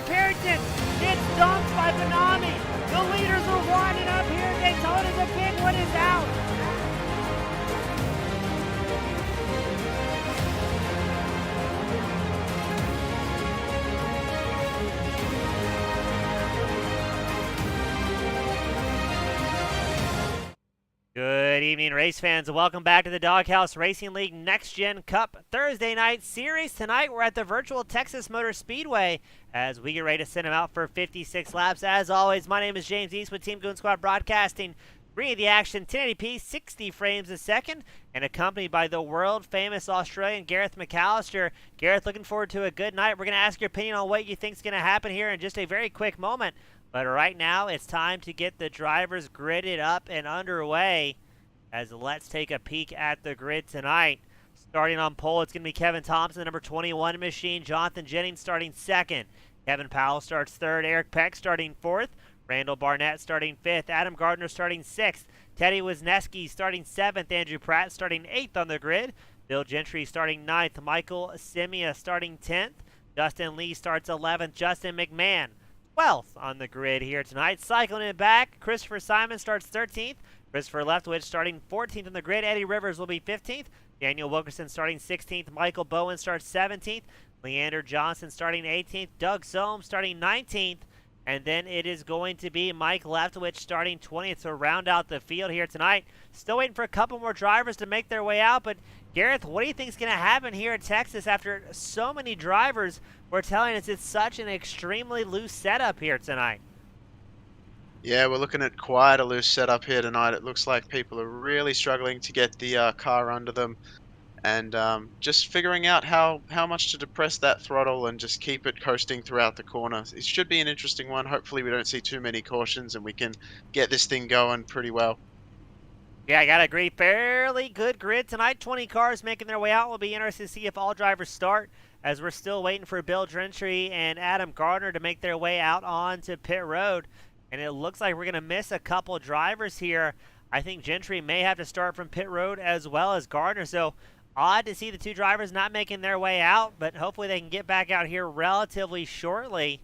Carrington. It's dumped by Benami. The leaders are winding up here. Daytona. The big one is out. Good evening, race fans. Welcome back to the Doghouse Racing League Next Gen Cup Thursday night series. Tonight, we're at the virtual Texas Motor Speedway as we get ready to send them out for 56 laps. As always, my name is James East with Team Goon Squad Broadcasting, bringing the action 1080p, 60 frames a second, and accompanied by the world-famous Australian Gareth McAllister. Gareth, looking forward to a good night. We're going to ask your opinion on what you think is going to happen here in just a very quick moment. But right now, it's time to get the drivers gridded up and underway. As let's take a peek at the grid tonight. Starting on pole, it's going to be Kevin Thompson, the number 21 machine. Jonathan Jennings starting second. Kevin Powell starts third. Eric Peck starting fourth. Randall Barnett starting fifth. Adam Gardner starting sixth. Teddy Wisniewski starting seventh. Andrew Pratt starting eighth on the grid. Bill Gentry starting ninth. Michael Simia starting 10th. Justin Lee starts 11th. Justin McMahon 12th on the grid here tonight. Cycling it back, Christopher Simon starts 13th. Christopher Leftwich starting 14th on the grid. Eddie Rivers will be 15th. Daniel Wilkerson starting 16th. Michael Bowen starts 17th. Leander Johnson starting 18th. Doug Sohm starting 19th. And then it is going to be Mike Leftwich starting 20th to round out the field here tonight. Still waiting for a couple more drivers to make their way out. But Gareth, what do you think is going to happen here in Texas after so many drivers were telling us it's such an extremely loose setup here tonight? Yeah, we're looking at quite a loose setup here tonight. It looks like people are really struggling to get the car under them, and just figuring out how much to depress that throttle and just keep it coasting throughout the corner. It should be an interesting one. Hopefully we don't see too many cautions and we can get this thing going pretty well. Yeah, I gotta agree. Fairly good grid tonight. 20 cars making their way out. We'll be interested to see if all drivers start, as we're still waiting for Bill Gentry and Adam Gardner to make their way out onto pit road. And it looks like we're going to miss a couple drivers here. I think Gentry may have to start from pit road as well as Gardner. So odd to see the two drivers not making their way out, but hopefully they can get back out here relatively shortly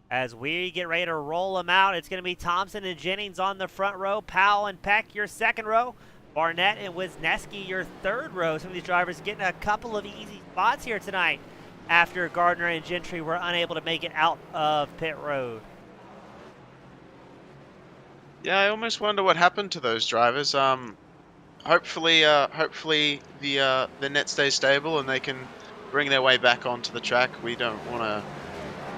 as we get ready to roll them out. It's going to be Thompson and Jennings on the front row. Powell and Peck, your second row. Barnett and Wisniewski, your third row. Some of these drivers getting a couple of easy spots here tonight after Gardner and Gentry were unable to make it out of pit road. Yeah, I almost wonder what happened to those drivers. Hopefully the net stays stable and they can bring their way back onto the track. We don't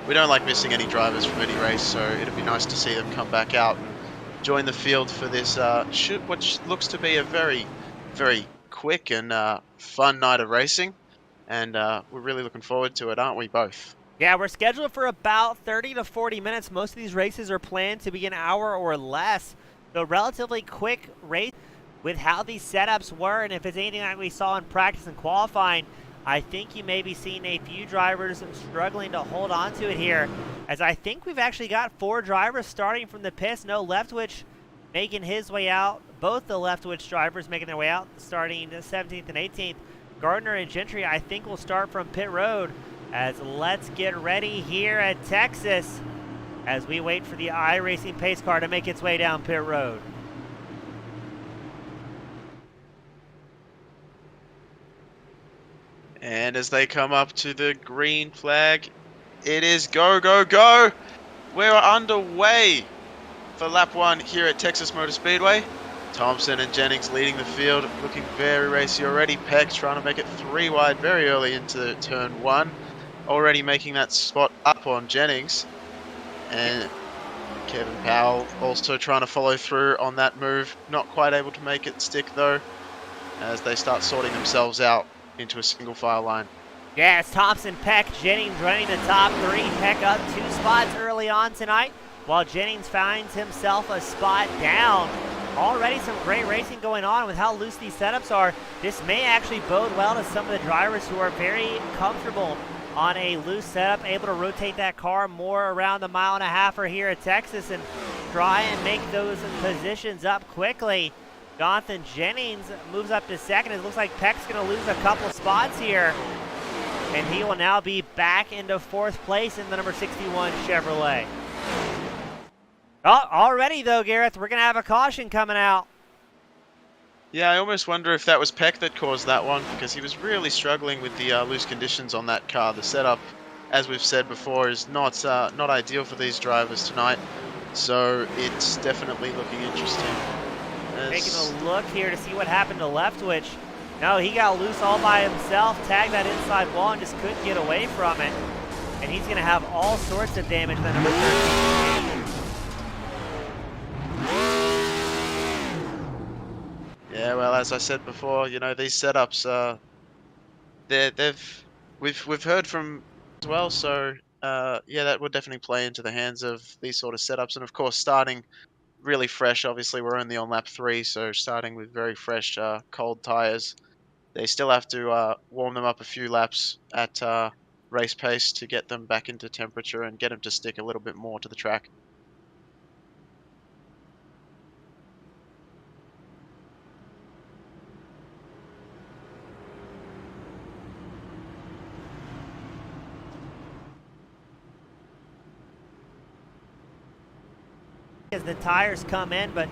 like missing any drivers from any race, so it'd be nice to see them come back out and join the field for this which looks to be a very, very quick and fun night of racing. And we're really looking forward to it, aren't we both? Yeah, we're scheduled for about 30 to 40 minutes. Most of these races are planned to be an hour or less. So relatively quick race with how these setups were. And if it's anything like we saw in practice and qualifying, I think you may be seeing a few drivers struggling to hold on to it here. As I think we've actually got 4 drivers starting from the pits. No Leftwich making his way out. Both the Leftwich drivers making their way out, starting 17th and 18th. Gardner and Gentry, I think, will start from pit road. As let's get ready here at Texas as we wait for the iRacing pace car to make its way down pit road. And as they come up to the green flag, it is go, go, go! We're underway for lap 1 here at Texas Motor Speedway. Thompson and Jennings leading the field, looking very racy already. Peck trying to make it 3 wide very early into turn 1. Already making that spot up on Jennings. And Kevin Powell also trying to follow through on that move. Not quite able to make it stick though, as they start sorting themselves out into a single file line. Yeah, it's Thompson, Peck, Jennings running the top 3. Peck up 2 spots early on tonight, while Jennings finds himself a spot down. Already some great racing going on with how loose these setups are. This may actually bode well to some of the drivers who are very comfortable on a loose setup, able to rotate that car more around the 1.5 miles here at Texas and try and make those positions up quickly. Jonathan Jennings moves up to second. It looks like Peck's going to lose a couple spots here. and he will now be back into 4th place in the number 61 Chevrolet. Oh, already though, Gareth, we're going to have a caution coming out. Yeah, I almost wonder if that was Peck that caused that one, because he was really struggling with the loose conditions on that car. The setup, as we've said before, is not ideal for these drivers tonight. So it's definitely looking interesting. Taking a look here to see what happened to Leftwich. No, he got loose all by himself, tagged that inside wall, and just couldn't get away from it. And he's going to have all sorts of damage to that number 13. Yeah, well, as I said before, you know, these setups, we've heard from as well. So yeah, that would definitely play into the hands of these sort of setups, and of course, starting really fresh. Obviously, we're only on lap 3, so starting with very fresh, cold tires. They still have to warm them up a few laps at race pace to get them back into temperature and get them to stick a little bit more to the track. As the tires come in, but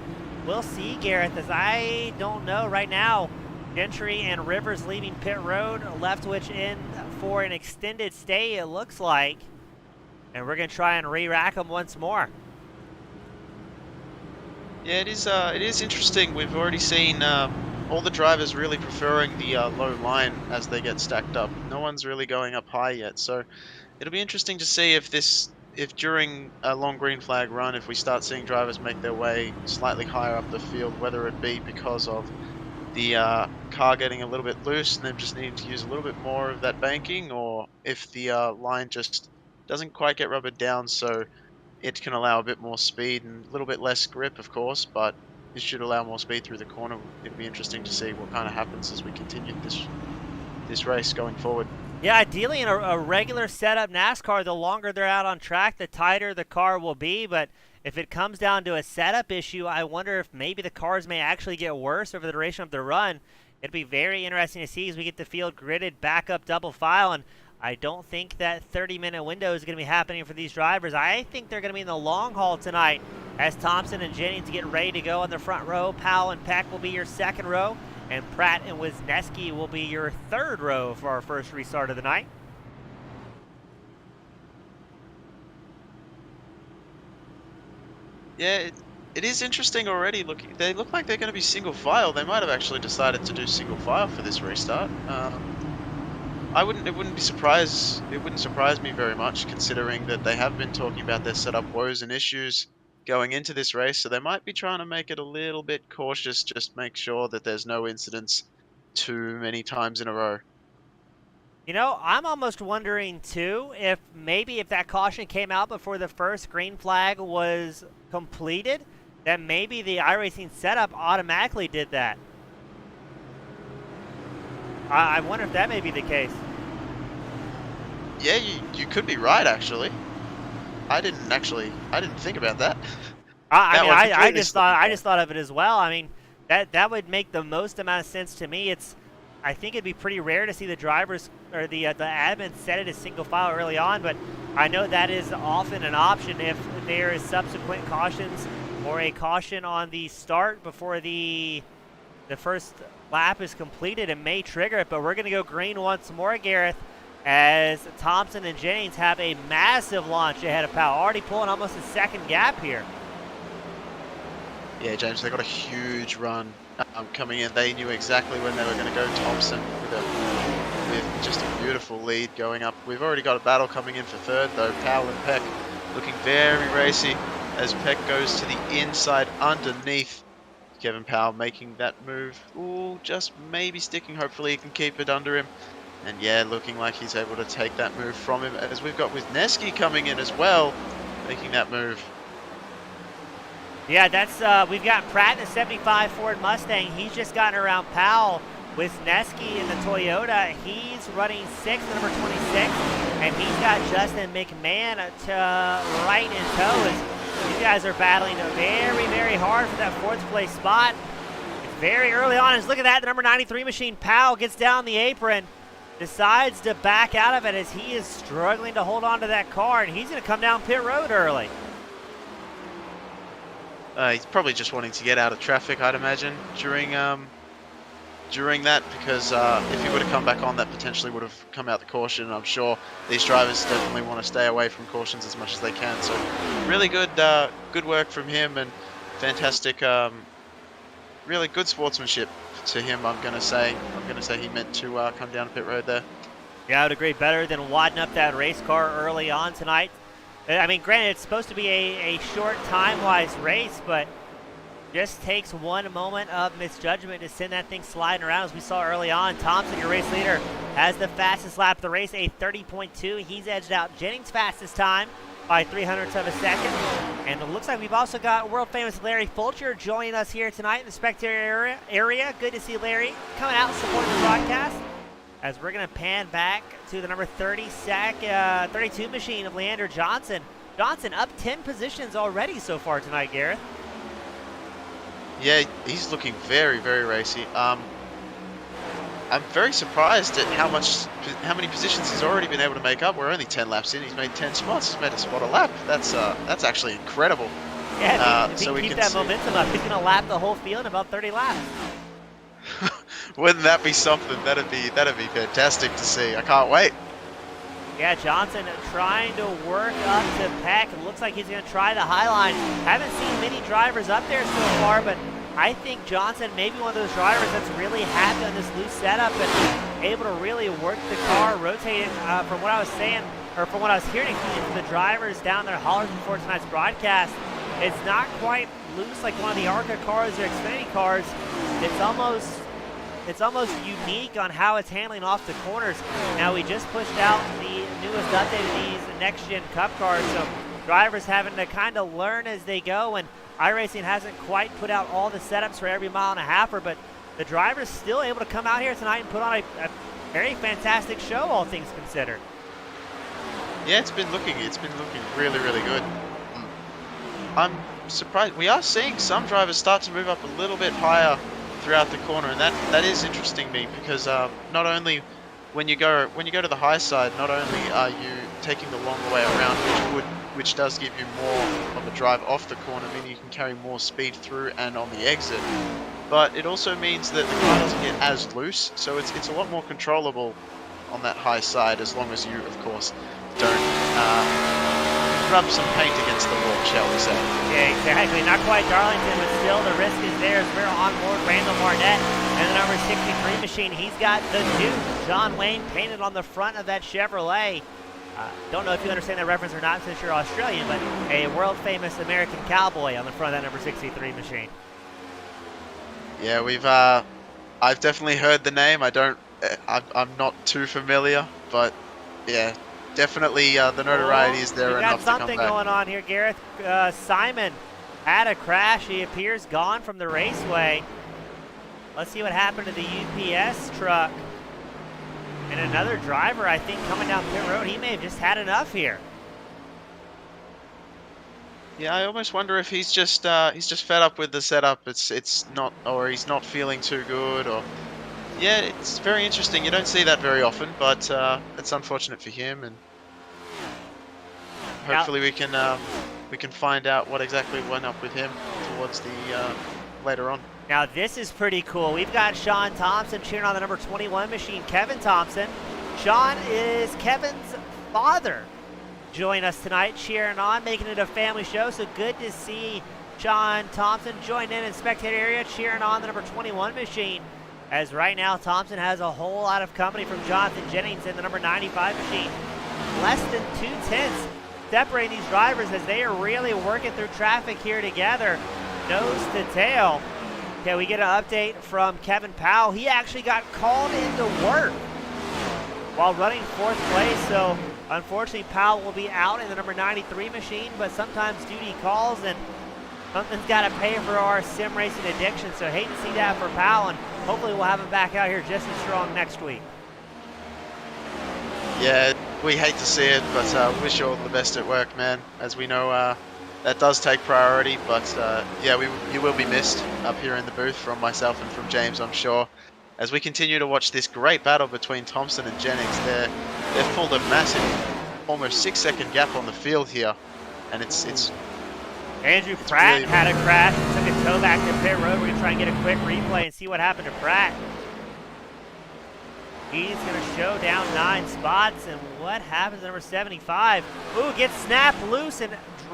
we'll see, Gareth, as I don't know right now. Gentry and Rivers leaving pit road, Leftwich in for an extended stay, it looks like. And we're going to try and re-rack them once more. Yeah, it is interesting. We've already seen all the drivers really preferring the low line as they get stacked up. No one's really going up high yet, so it'll be interesting to see if during a long green flag run, if we start seeing drivers make their way slightly higher up the field, whether it be because of the car getting a little bit loose and them just needing to use a little bit more of that banking, or if the line just doesn't quite get rubbered down, so it can allow a bit more speed and a little bit less grip, of course, but it should allow more speed through the corner. It'll be interesting to see what kind of happens as we continue this race going forward. Yeah, ideally in a regular setup NASCAR, the longer they're out on track, the tighter the car will be. But if it comes down to a setup issue, I wonder if maybe the cars may actually get worse over the duration of the run. It'd be very interesting to see as we get the field gridded back up double file. And I don't think that 30-minute window is going to be happening for these drivers. I think they're going to be in the long haul tonight as Thompson and Jennings get ready to go on the front row. Powell and Peck will be your second row, and Pratt and Wisniewski will be your third row for our first restart of the night. Yeah, it is interesting already. They look like they're going to be single file. They might have actually decided to do single file for this restart. It wouldn't surprise me very much, considering that they have been talking about their setup woes and issues going into this race, so they might be trying to make it a little bit cautious, just make sure that there's no incidents too many times in a row. You know, I'm almost wondering too if maybe if that caution came out before the first green flag was completed, that maybe the iRacing setup automatically did that. I wonder if that may be the case. Yeah, you could be right, actually. I didn't think about that. I just thought of it as well. I mean, that would make the most amount of sense to me. I think it'd be pretty rare to see the drivers or the admin set it as single file early on, but I know that is often an option if there is subsequent cautions or a caution on the start before the first lap is completed. It may trigger it, but we're going to go green once more, Gareth, as Thompson and Jennings have a massive launch ahead of Powell, already pulling almost a second gap here. Yeah, James, they got a huge run coming in. They knew exactly when they were going to go Thompson with just a beautiful lead going up. We've already got a battle coming in for third, though. Powell and Peck looking very racy as Peck goes to the inside underneath. Kevin Powell making that move. Ooh, just maybe sticking. Hopefully he can keep it under him. And yeah, looking like he's able to take that move from him, as we've got Wisniewski coming in as well, making that move. Yeah, that's we've got Pratt in a 75 Ford Mustang. He's just gotten around Powell. Wisniewski in the Toyota, he's running 6th, number 26, and he's got Justin McMahon to right in tow. As these guys are battling very, very hard for that 4th place spot. It's very early on. As look at that, the number 93 machine, Powell, gets down the apron. decides to back out of it as he is struggling to hold on to that car, and he's going to come down pit road early. He's probably just wanting to get out of traffic, I'd imagine, during that, because if he would have come back on, that potentially would have come out the caution. I'm sure these drivers definitely want to stay away from cautions as much as they can. So really good work from him, and fantastic, really good sportsmanship to him. I'm gonna say he meant to come down pit road there. Yeah, I would agree. Better than wadding up that race car early on tonight. I mean, granted, it's supposed to be a short time-wise race, but just takes one moment of misjudgment to send that thing sliding around. As we saw early on, Thompson, your race leader, has the fastest lap of the race, a 30.2. He's edged out Jennings' fastest time by 300ths of a second. And it looks like we've also got world-famous Larry Fulcher joining us here tonight in the spectator area. Good to see Larry coming out supporting the broadcast. As we're going to pan back to the number 32 machine of Leander Johnson. Johnson up 10 positions already so far tonight, Gareth. Yeah, he's looking very, very racy. I'm very surprised at how many positions he's already been able to make up. We're only 10 laps in. He's made 10 spots. He's made a spot a lap. That's actually incredible. Yeah, if he can keep that momentum up, he's going to lap the whole field in about 30 laps. Wouldn't that be something? That'd be fantastic to see. I can't wait. Yeah, Johnson trying to work up to Peck. It looks like he's going to try the high line. Haven't seen many drivers up there so far, but I think Johnson may be one of those drivers that's really happy on this loose setup and able to really work the car, rotate it. From what I was saying, or from what I was hearing from the drivers down there hollering before tonight's broadcast, it's not quite loose like one of the ARCA cars or Xfinity cars. It's almost unique on how it's handling off the corners. Now, we just pushed out the newest update of these next-gen Cup cars, so drivers having to kind of learn as they go, and iRacing hasn't quite put out all the setups for every mile and a halfer, but the drivers still able to come out here tonight and put on a very fantastic show, all things considered. Yeah, it's been looking really, really good. I'm surprised. We are seeing some drivers start to move up a little bit higher throughout the corner, and that is interesting to me, because not only when you go to the high side, not only are you taking the longer way around, which does give you more of a drive off the corner, meaning you can carry more speed through and on the exit, but it also means that the car doesn't get as loose, so it's a lot more controllable on that high side, as long as you, of course, don't rub some paint against the wall, shall we say. Yeah, exactly. Not quite Darlington, but still the risk is there as we're on board Randall Barnett and the number 63 machine. He's got the Duke, John Wayne, painted on the front of that Chevrolet. Don't know if you understand that reference or not since you're Australian, but a world-famous American cowboy on the front of that number 63 machine. Yeah, I've definitely heard the name. I'm not too familiar, but yeah, definitely the notoriety is there enough to come back. We got something going on here, Gareth. Simon had a crash. He appears gone from the raceway. Let's see what happened to the UPS truck. And another driver, I think, coming down pit road. He may have just had enough here. Yeah, I almost wonder if he's just fed up with the setup. It's not, or he's not feeling too good, or yeah, it's very interesting. You don't see that very often, but it's unfortunate for him, and hopefully we can find out what exactly went up with him towards the later on. Now this is pretty cool. We've got Sean Thompson cheering on the number 21 machine, Kevin Thompson. Sean is Kevin's father. Join us tonight, cheering on, making it a family show. So good to see Sean Thompson join in spectator area, cheering on the number 21 machine. As right now, Thompson has a whole lot of company from Jonathan Jennings in the number 95 machine. Less than 2/10 separating these drivers as they are really working through traffic here together, nose to tail. Okay, we get an update from Kevin Powell. He actually got called into work while running 4th place, so unfortunately Powell will be out in the number 93 machine, but sometimes duty calls and something's got to pay for our sim racing addiction, so hate to see that for Powell, and hopefully we'll have him back out here just as strong next week. Yeah, we hate to see it, but wish you all the best at work, man. As we know, that does take priority, but yeah, you will be missed up here in the booth from myself and from James, I'm sure. as we continue to watch this great battle between Thompson and Jennings. They're pulled a massive, almost 6-second gap on the field here, and it's Andrew Pratt really had a crash, took a tow back to pit road. We're going to try and get a quick replay and see what happened to Pratt. He's going to show down 9 spots, and what happens to number 75? Ooh, gets snapped loose and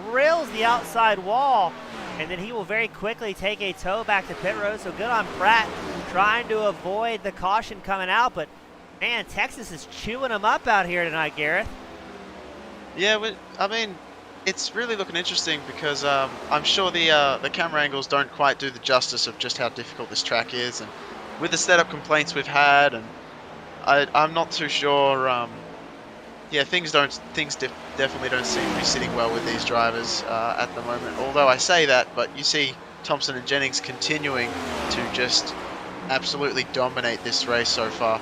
drills the outside wall, and then he will very quickly take a tow back to pit road. So good on Pratt, trying to avoid the caution coming out, but man, Texas is chewing them up out here tonight, Gareth. Yeah, I mean, it's really looking interesting because I'm sure the camera angles don't quite do the justice of just how difficult this track is, and with the setup complaints we've had, and I'm not too sure. Yeah, things definitely don't seem to be sitting well with these drivers at the moment. Although I say that, but you see Thompson and Jennings continuing to just absolutely dominate this race so far.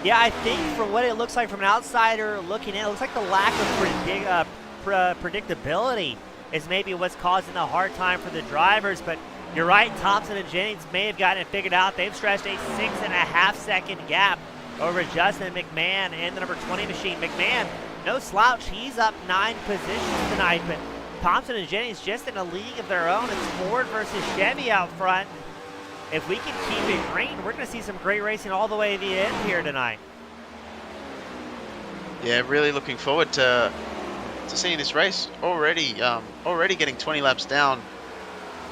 Yeah, I think from what it looks like from an outsider looking in, it looks like the lack of predictability is maybe what's causing the hard time for the drivers. But you're right, Thompson and Jennings may have gotten it figured out. They've stretched a 6.5-second gap over Justin McMahon and the number 20 machine. McMahon, no slouch. He's up 9 positions tonight, but Thompson and Jennings just in a league of their own. It's Ford versus Chevy out front. If we can keep it green, we're going to see some great racing all the way to the end here tonight. Yeah, really looking forward to seeing this race. Already getting 20 laps down.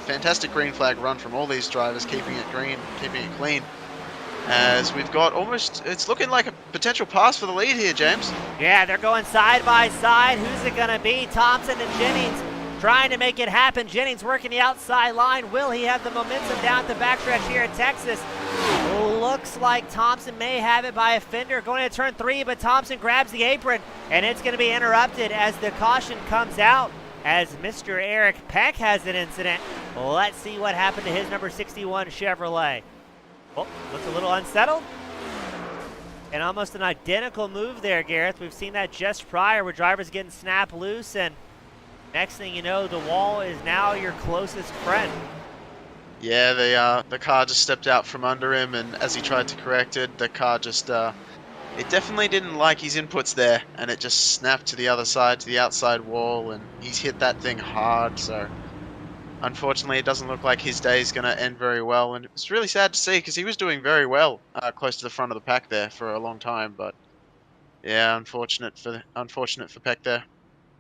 Fantastic green flag run from all these drivers, keeping it green, keeping it clean. As we've got it's looking like a potential pass for the lead here, James. Yeah, they're going side by side. Who's it going to be? Thompson and Jennings trying to make it happen. Jennings working the outside line. Will he have the momentum down at the backstretch here at Texas? Looks like Thompson may have it by a fender going into turn 3, but Thompson grabs the apron, and it's going to be interrupted as the caution comes out as Mr. Eric Peck has an incident. Let's see what happened to his number 61 Chevrolet. Oh, looks a little unsettled. And almost an identical move there, Gareth. We've seen that just prior where drivers getting snapped loose, and next thing you know, the wall is now your closest friend. Yeah, the car just stepped out from under him, and as he tried to correct it, the car just, it definitely didn't like his inputs there, and it just snapped to the other side, to the outside wall, and he's hit that thing hard, so unfortunately it doesn't look like his day is going to end very well, and it's really sad to see because he was doing very well close to the front of the pack there for a long time, but yeah, unfortunate for Peck there.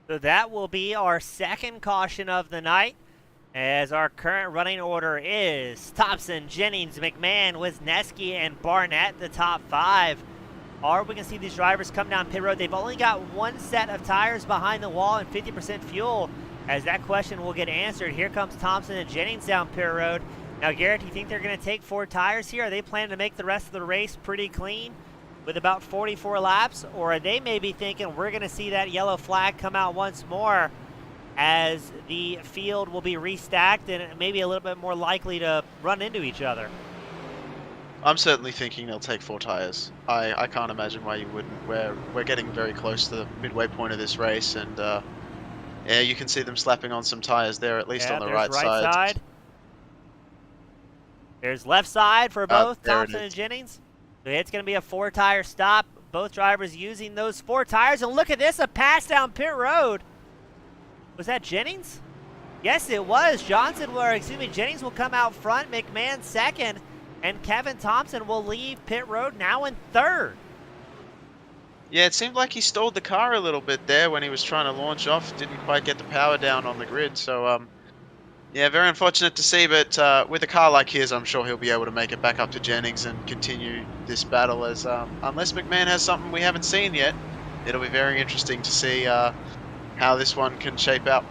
So that will be our second caution of the night, as our current running order is Thompson, Jennings, McMahon, Wisniewski, and Barnett, the top 5. Are we going to see these drivers come down pit road? They've only got 1 set of tires behind the wall and 50% fuel, as that question will get answered. Here comes Thompson and Jennings down pit road. Now, Garrett, do you think they're going to take 4 tires here? Are they planning to make the rest of the race pretty clean with about 44 laps? Or are they maybe thinking we're going to see that yellow flag come out once more, as the field will be restacked and maybe a little bit more likely to run into each other? I'm certainly thinking they'll take 4 tires. I can't imagine why you wouldn't. We're getting very close to the midway point of this race, and yeah, you can see them slapping on some tires there, at least on the right side. There's left side for both Thompson and Jennings. So it's going to be a 4-tire stop. Both drivers using those 4 tires, and look at this, a pass down pit road. Was that Jennings? Yes, it was. Jennings will come out front, McMahon second, and Kevin Thompson will leave pit road now in 3rd. Yeah, it seemed like he stalled the car a little bit there when he was trying to launch off. Didn't quite get the power down on the grid. So, yeah, very unfortunate to see. But with a car like his, I'm sure he'll be able to make it back up to Jennings and continue this battle. As unless McMahon has something we haven't seen yet, it'll be very interesting to see how this one can shape out.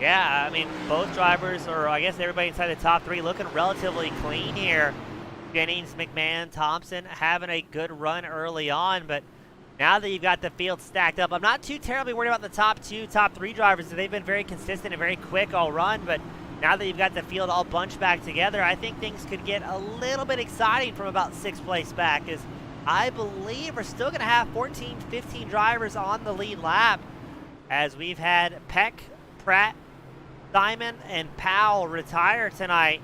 Yeah, I mean, both drivers, or I guess everybody inside the top 3, looking relatively clean here. Jennings, McMahon, Thompson having a good run early on, but now that you've got the field stacked up, I'm not too terribly worried about the top 2, top 3 drivers. They've been very consistent and very quick all run, but now that you've got the field all bunched back together, I think things could get a little bit exciting from about 6th place back, as I believe we're still going to have 14, 15 drivers on the lead lap, as we've had Peck, Pratt, Simon, and Powell retire tonight.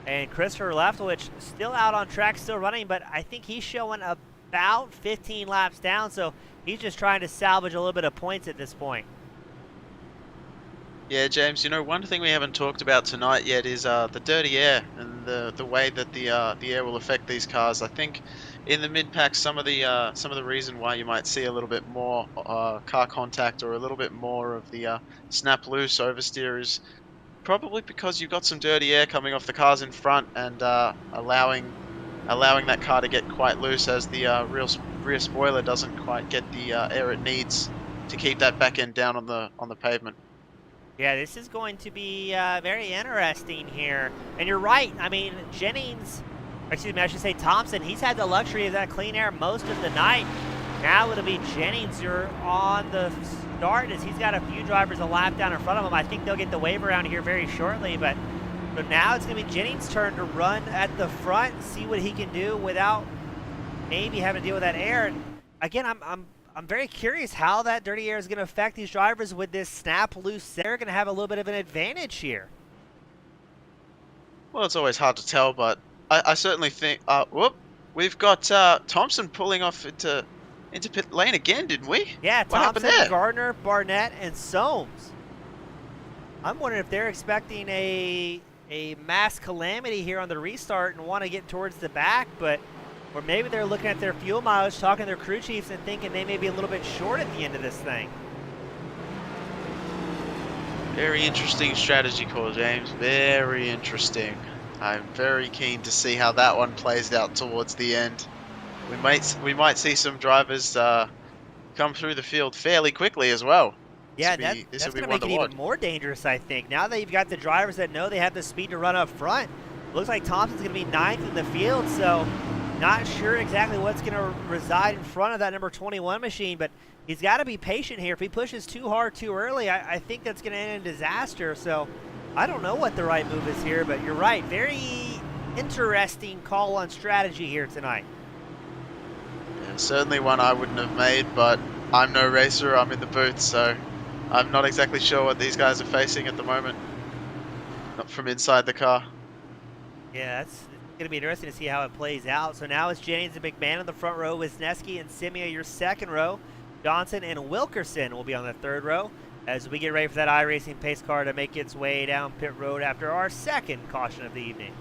And Christopher Leftwich still out on track, still running, but I think he's showing about 15 laps down, so he's just trying to salvage a little bit of points at this point. Yeah, James, one thing we haven't talked about tonight yet is the dirty air and the way that the air will affect these cars. I think in the mid pack, some of the reason why you might see a little bit more car contact or a little bit more of the snap loose oversteer is probably because you've got some dirty air coming off the cars in front and allowing that car to get quite loose as the rear spoiler doesn't quite get the air it needs to keep that back end down on the pavement. Yeah, this is going to be very interesting here. And you're right. I mean, Jennings, excuse me, I should say Thompson, he's had the luxury of that clean air most of the night. Now it'll be Jennings who're on the start as he's got a few drivers a lap down in front of him. I think they'll get the wave around here very shortly, but now it's going to be Jennings' turn to run at the front, see what he can do without maybe having to deal with that air. And again, I'm very curious how that dirty air is going to affect these drivers with this snap loose. They're going to have a little bit of an advantage here. Well, it's always hard to tell, but I certainly think. We've got Thompson pulling off into pit lane again, didn't we? Yeah, What happened Thompson, there? Gardner, Barnett, and Soames. I'm wondering if they're expecting a mass calamity here on the restart and want to get towards the back, or maybe they're looking at their fuel mileage, talking to their crew chiefs, and thinking they may be a little bit short at the end of this thing. Very interesting strategy call, James. Very interesting. I'm very keen to see how that one plays out towards the end. We might see some drivers come through the field fairly quickly as well. Yeah, that's going to make it even more dangerous, I think. Now that you've got the drivers that know they have the speed to run up front, looks like Thompson's going to be 9th in the field, so not sure exactly what's going to reside in front of that number 21 machine, but he's got to be patient here. If he pushes too hard too early, I think that's going to end in disaster. So I don't know what the right move is here, but you're right. Very interesting call on strategy here tonight. Yeah, certainly one I wouldn't have made, but I'm no racer. I'm in the booth, so I'm not exactly sure what these guys are facing at the moment. Not from inside the car. Yeah, that's going to be interesting to see how it plays out. So now it's Jennings and McMahon in the front row, Wisniewski and Simia your second row. Johnson and Wilkerson will be on the third row as we get ready for that iRacing pace car to make its way down pit road after our second caution of the evening.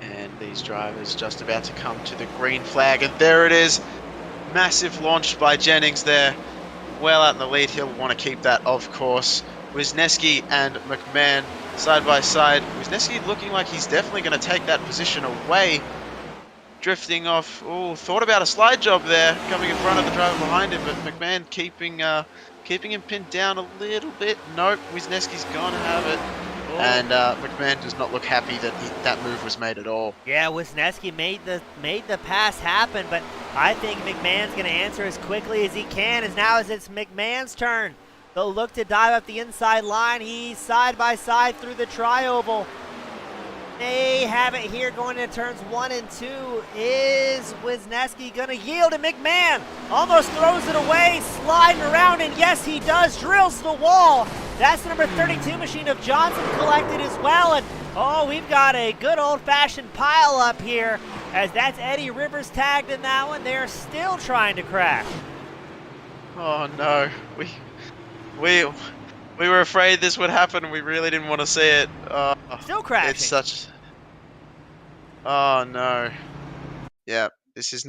And these drivers just about to come to the green flag, and there it is. Massive launch by Jennings there. Well out in the lead, he'll want to keep that, of course. Wisniewski and McMahon side by side. Wisniewski looking like he's definitely going to take that position away. Drifting off. Oh, thought about a slide job there, coming in front of the driver behind him, but McMahon keeping him pinned down a little bit. Nope, Wisniewski's going to have it. Oh. And McMahon does not look happy that that move was made at all. Yeah, Wisniewski made the pass happen, but I think McMahon's going to answer as quickly as he can, as now as it's McMahon's turn. They'll look to dive up the inside line. He's side by side through the tri-oval. They have it here going into turns 1 and 2. Is Wisniewski going to yield? And McMahon almost throws it away, sliding around, and yes, he does, drills the wall. That's the number 32 machine of Johnson collected as well, and oh, we've got a good old-fashioned pile up here, as that's Eddie Rivers tagged in that one. They're still trying to crash. Oh no, we were afraid this would happen. We really didn't want to see it. Still crashing. It's such. Oh no. Yeah, this was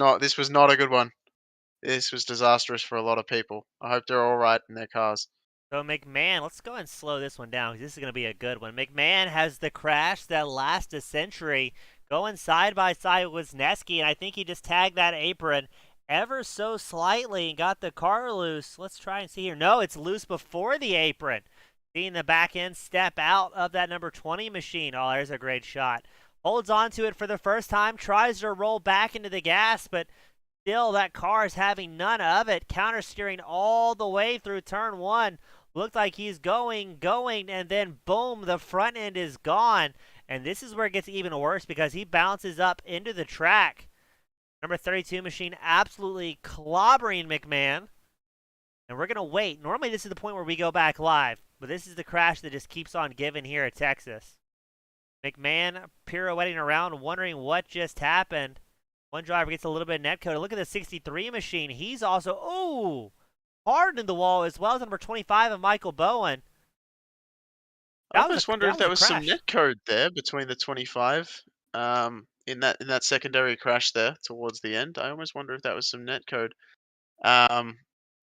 not a good one. This was disastrous for a lot of people. I hope they're all right in their cars. So McMahon, let's go and slow this one down, because this is going to be a good one. McMahon has the crash that lasted a century, going side by side with Wisniewski, and I think he just tagged that apron ever so slightly and got the car loose. Let's try and see here. No, it's loose before the apron. Seeing the back end step out of that number 20 machine. Oh, there's a great shot. Holds on to it for the first time, tries to roll back into the gas, but still that car is having none of it. Counter steering all the way through turn 1. Looked like he's going, and then boom, the front end is gone. And this is where it gets even worse, because he bounces up into the track. Number 32 machine absolutely clobbering McMahon. And we're going to wait. Normally, this is the point where we go back live, but this is the crash that just keeps on giving here at Texas. McMahon pirouetting around, wondering what just happened. One driver gets a little bit of netcode. Look at the 63 machine. He's also, hard in the wall as well as number 25 of Michael Bowen. I almost wonder if there was some netcode there between the 25 in that secondary crash there towards the end. I almost wonder if that was some netcode. I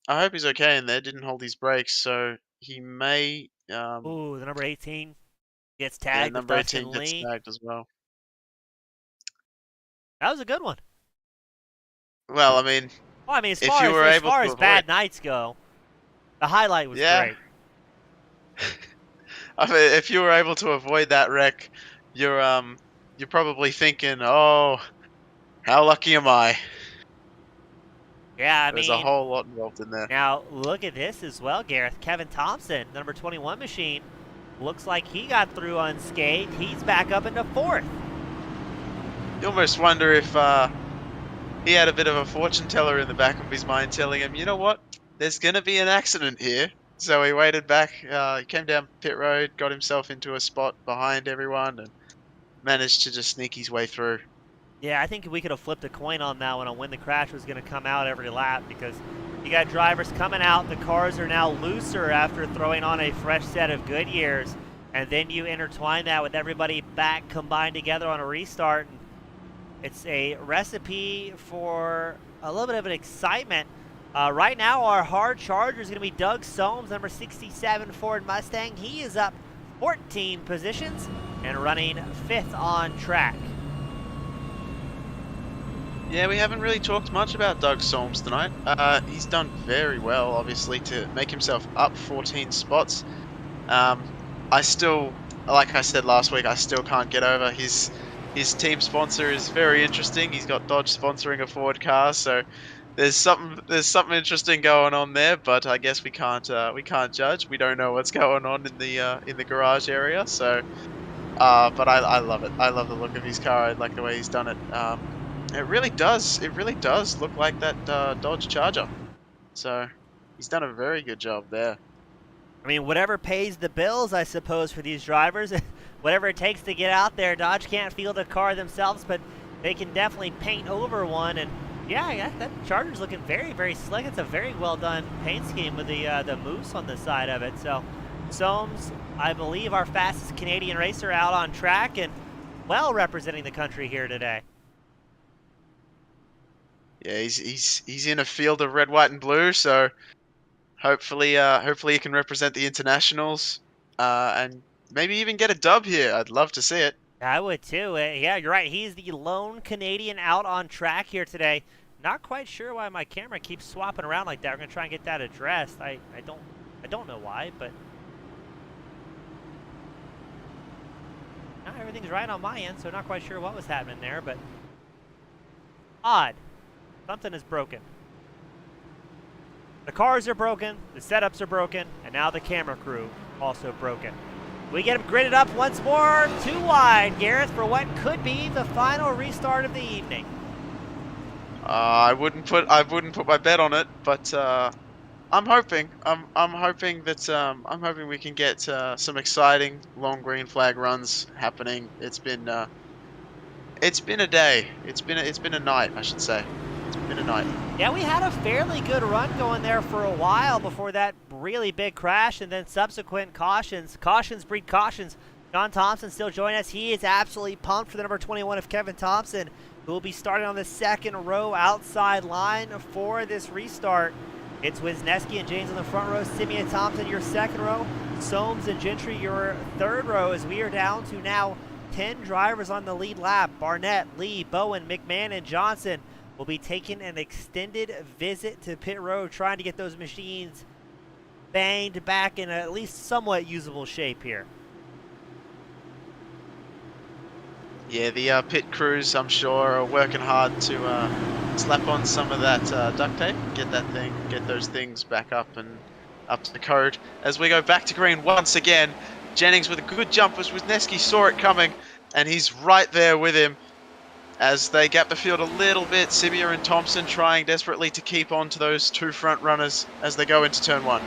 hope he's okay in there. Didn't hold his brakes, so he may. The number 18 gets Yeah, tagged. number with 18 Dustin gets Lee. tagged as well. That was a good one. Well, I mean, as far as bad nights go, the highlight was great. I mean, if you were able to avoid that wreck, you're probably thinking, oh, how lucky am I? Yeah, There's a whole lot involved in there. Now, look at this as well, Gareth. Kevin Thompson, number 21 machine, looks like he got through unscathed. He's back up into 4th. You almost wonder if he had a bit of a fortune teller in the back of his mind telling him, you know what, there's going to be an accident here. So he waited back, he came down pit road, got himself into a spot behind everyone, and managed to just sneak his way through. Yeah, I think we could have flipped a coin on that one on when the crash was going to come out every lap, because you got drivers coming out. The cars are now looser after throwing on a fresh set of Goodyears, and then you intertwine that with everybody back combined together on a restart. And it's a recipe for a little bit of an excitement. Right now, our hard charger is going to be Doug Soames, number 67 Ford Mustang. He is up 14 positions and running 5th on track. Yeah, we haven't really talked much about Doug Soames tonight. He's done very well, obviously, to make himself up 14 spots. I still, like I said last week, I still can't get over his team sponsor is very interesting. He's got Dodge sponsoring a Ford car, so there's something interesting going on there. But I guess we can't judge. We don't know what's going on in the garage area. So, but I love it. I love the look of his car. I like the way he's done it. It really does look like that Dodge Charger. So he's done a very good job there. I mean, whatever pays the bills, I suppose, for these drivers. Whatever it takes to get out there. Dodge can't field a car themselves, but they can definitely paint over one. And yeah, that Charger's looking very, very slick. It's a very well done paint scheme with the moose on the side of it. So Soames, I believe, our fastest Canadian racer out on track and well representing the country here today. Yeah, he's in a field of red, white, and blue. So hopefully he can represent the internationals and maybe even get a dub here. I'd love to see it. I would too. Yeah, you're right. He's the lone Canadian out on track here today. Not quite sure why my camera keeps swapping around like that. We're gonna try and get that addressed. I don't know why, but everything's right on my end, so not quite sure what was happening there, but odd. Something is broken. The cars are broken, the setups are broken, and now the camera crew also broken. We get them gridded up once more, too wide, Gareth, for what could be the final restart of the evening. I wouldn't put my bet on it, but I'm hoping we can get some exciting long green flag runs happening. It's been a day. It's been a night, I should say. It's been a night. Yeah, we had a fairly good run going there for a while before that really big crash and then subsequent cautions. Cautions breed cautions. John Thompson still joining us. He is absolutely pumped for the number 21 of Kevin Thompson, who will be starting on the second row outside line for this restart. It's Wisniewski and James on the front row. Simeon Thompson, your second row. Soames and Gentry, your third row, as we are down to now 10 drivers on the lead lap. Barnett, Lee, Bowen, McMahon, and Johnson will be taking an extended visit to pit road, trying to get those machines banged back in at least somewhat usable shape here. Yeah, the pit crews, I'm sure, are working hard to slap on some of that duct tape, get those things back up and up to the code. As we go back to green once again, Jennings with a good jump as Wisniewski saw it coming, and he's right there with him. as they gap the field a little bit. Simia and Thompson trying desperately to keep on to those two front runners as they go into turn 1.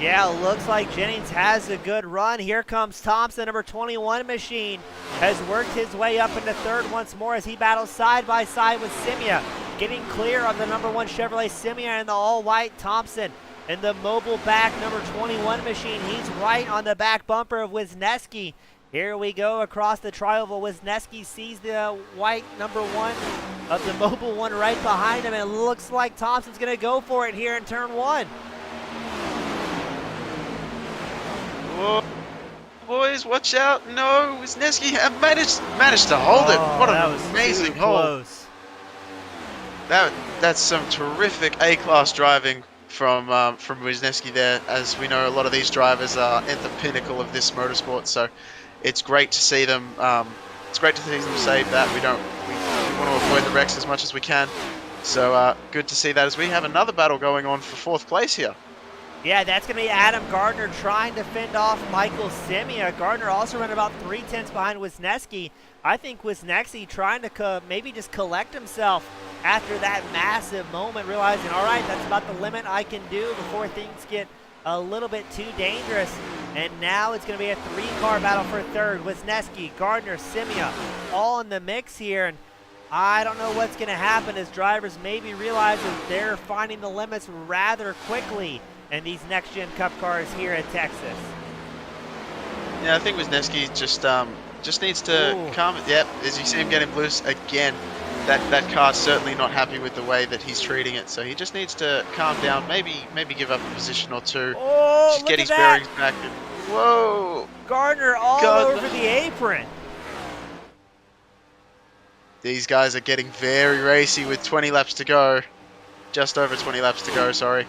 Yeah, looks like Jennings has a good run. Here comes Thompson, number 21 machine, has worked his way up into third once more as he battles side by side with Simia, getting clear of the number 1 Chevrolet Simia and the all-white Thompson. And the mobile back number 21 machine, he's right on the back bumper of Wisniewski. Here we go across the tri-oval. Wisniewski sees the white number 1 of the mobile one right behind him, and it looks like Thompson's going to go for it here in turn 1. Whoa. Boys, watch out. No, Wisniewski managed to hold it. What an amazing hold. That's some terrific A-class driving from Wisniewski there. As we know, a lot of these drivers are at the pinnacle of this motorsport, so it's great to see them. It's great to see them save that. We want to avoid the wrecks as much as we can. So good to see that as we have another battle going on for 4th place here. Yeah, that's going to be Adam Gardner trying to fend off Michael Simia. Gardner also ran about 3/10 behind Wisniewski. I think Wisniewski trying to maybe just collect himself after that massive moment, realizing, all right, that's about the limit I can do before things get a little bit too dangerous. And now it's going to be a 3-car battle for third. Wisniewski, Gardner, Simia, all in the mix here. And I don't know what's going to happen as drivers maybe realize that they're finding the limits rather quickly in these next-gen Cup cars here at Texas. Yeah, I think Wisniewski just needs to calm it. Yep, as you see him getting loose again, that car's certainly not happy with the way that he's treating it. So he just needs to calm down, maybe give up a position or two, just get his bearings back. And, whoa! Gardner all over the apron. These guys are getting very racy with 20 laps to go. Just over 20 laps to go, sorry.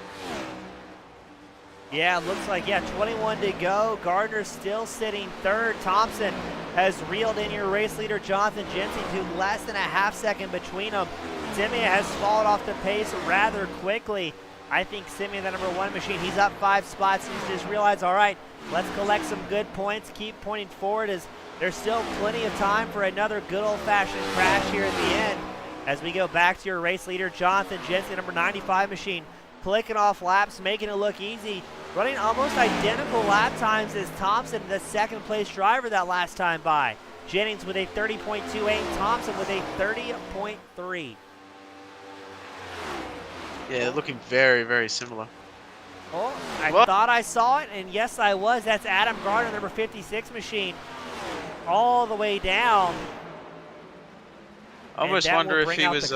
Yeah, looks like, 21 to go. Gardner's still sitting third. Thompson has reeled in your race leader, Jonathan Jensen, to less than a half second between them. Simia has fallen off the pace rather quickly. I think Simia, the number 1 machine, he's up 5 spots. He's just realized, all right, let's collect some good points, keep pointing forward as there's still plenty of time for another good old-fashioned crash here at the end. As we go back to your race leader, Jonathan Jensen, number 95 machine, clicking off laps, making it look easy, running almost identical lap times as Thompson, the 2nd place driver that last time by. Jennings with a 30.28, Thompson with a 30.3. Yeah, looking very, very similar. Oh, I thought I saw it, and yes, I was. That's Adam Gardner, number 56 machine, all the way down. I almost wonder if he was.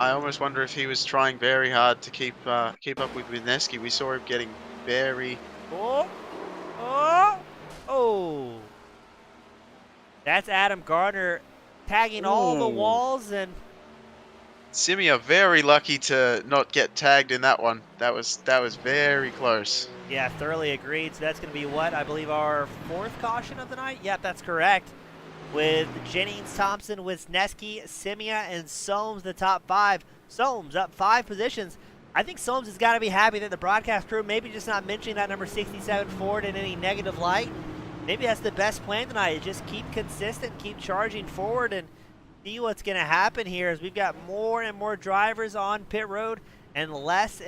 I almost wonder if he was trying very hard to keep up with Wisniewski. We saw him getting very. Oh! That's Adam Gardner tagging all the walls, and Simia very lucky to not get tagged in that one. That was very close. Yeah, thoroughly agreed. So that's going to be what I believe our 4th caution of the night. Yep, that's correct. With Jennings, Thompson, Wisniewski, Simia, and Soames, the top 5. Soames up 5 positions. I think Soames has got to be happy that the broadcast crew maybe just not mentioning that number 67 Ford in any negative light. Maybe that's the best plan tonight, is just keep consistent, keep charging forward, and see what's going to happen here as we've got more and more drivers on pit road and less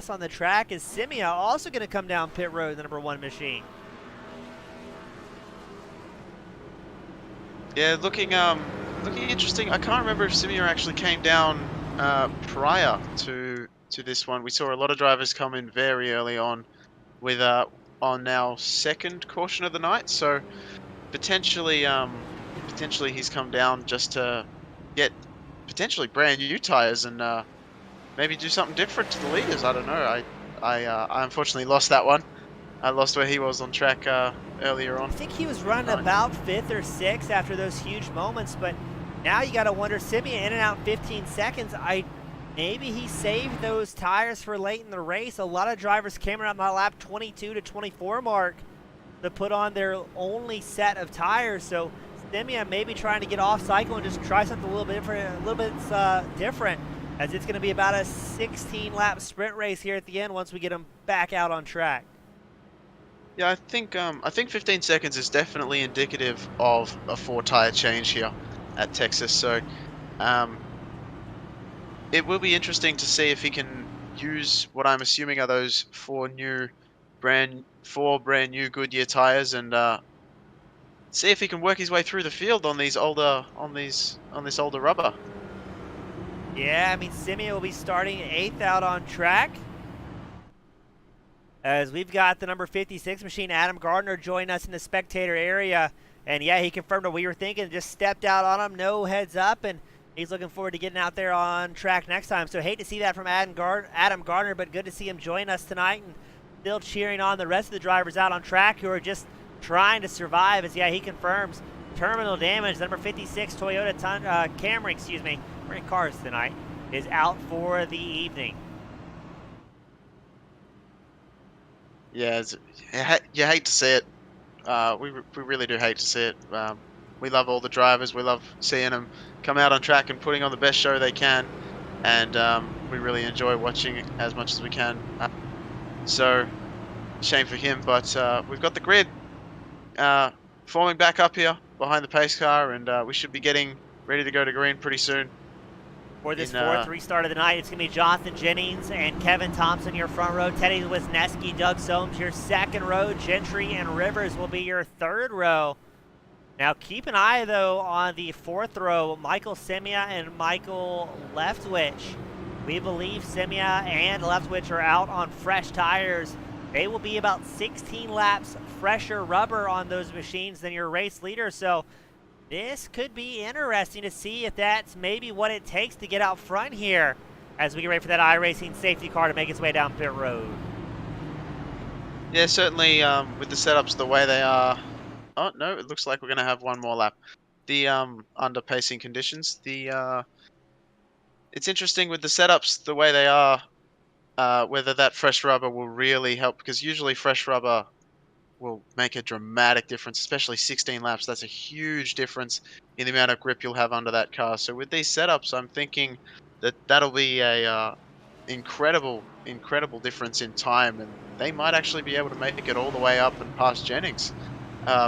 on the track. Is Simia also going to come down pit road, the number 1 machine? Yeah, looking interesting. I can't remember if Simia actually came down prior to this one. We saw a lot of drivers come in very early on with on now 2nd caution of the night. So potentially he's come down just to get potentially brand new tires and maybe do something different to the leaders. I don't know. I unfortunately lost that one. I lost where he was on track earlier on. I think he was running about 5th or 6th after those huge moments, but now you got to wonder, Simia in and out 15 seconds. Maybe he saved those tires for late in the race. A lot of drivers came around the lap 22 to 24 mark to put on their only set of tires. So Simia maybe trying to get off cycle and just try something a little bit different, as it's going to be about a 16-lap sprint race here at the end once we get him back out on track. Yeah, I think 15 seconds is definitely indicative of a 4-tire change here. at Texas. So it will be interesting to see if he can use what I'm assuming are those four brand new Goodyear tires, and see if he can work his way through the field on these older on this older rubber. Yeah, I mean, Simeon will be starting 8th out on track. As we've got the number 56 machine, Adam Gardner, join us in the spectator area. And yeah, he confirmed what we were thinking, just stepped out on him, no heads up, and he's looking forward to getting out there on track next time. So hate to see that from Adam Gardner, but good to see him join us tonight and still cheering on the rest of the drivers out on track who are just trying to survive. As yeah, he confirms terminal damage. The number 56 Toyota Camry, we're in cars tonight, is out for the evening. Yeah, you hate to see it. We really do hate to see it. We love all the drivers. We love seeing them come out on track and putting on the best show they can, and we really enjoy watching as much as we can. So, shame for him, but we've got the grid forming back up here behind the pace car, and we should be getting ready to go to green pretty soon. For this fourth restart of the night, it's going to be Jonathan Jennings and Kevin Thompson, your front row. Teddy Wisniewski, Doug Soames, your second row. Gentry and Rivers will be your third row. Now, keep an eye, though, on the fourth row, Michael Semia and Michael Leftwich. We believe Semia and Leftwich are out on fresh tires. They will be about 16 laps fresher rubber on those machines than your race leader, so this could be interesting to see if that's maybe what it takes to get out front here as we get ready for that iRacing safety car to make its way down pit road. Yeah, certainly with the setups the way they are. Oh, no, it looks like we're going to have one more lap. The under pacing conditions. It's interesting with the setups the way they are, whether that fresh rubber will really help, because usually fresh rubber will make a dramatic difference, especially 16 laps. That's a huge difference in the amount of grip you'll have under that car. So with these setups, I'm thinking that that'll be a incredible difference in time, and they might actually be able to make it all the way up and past Jennings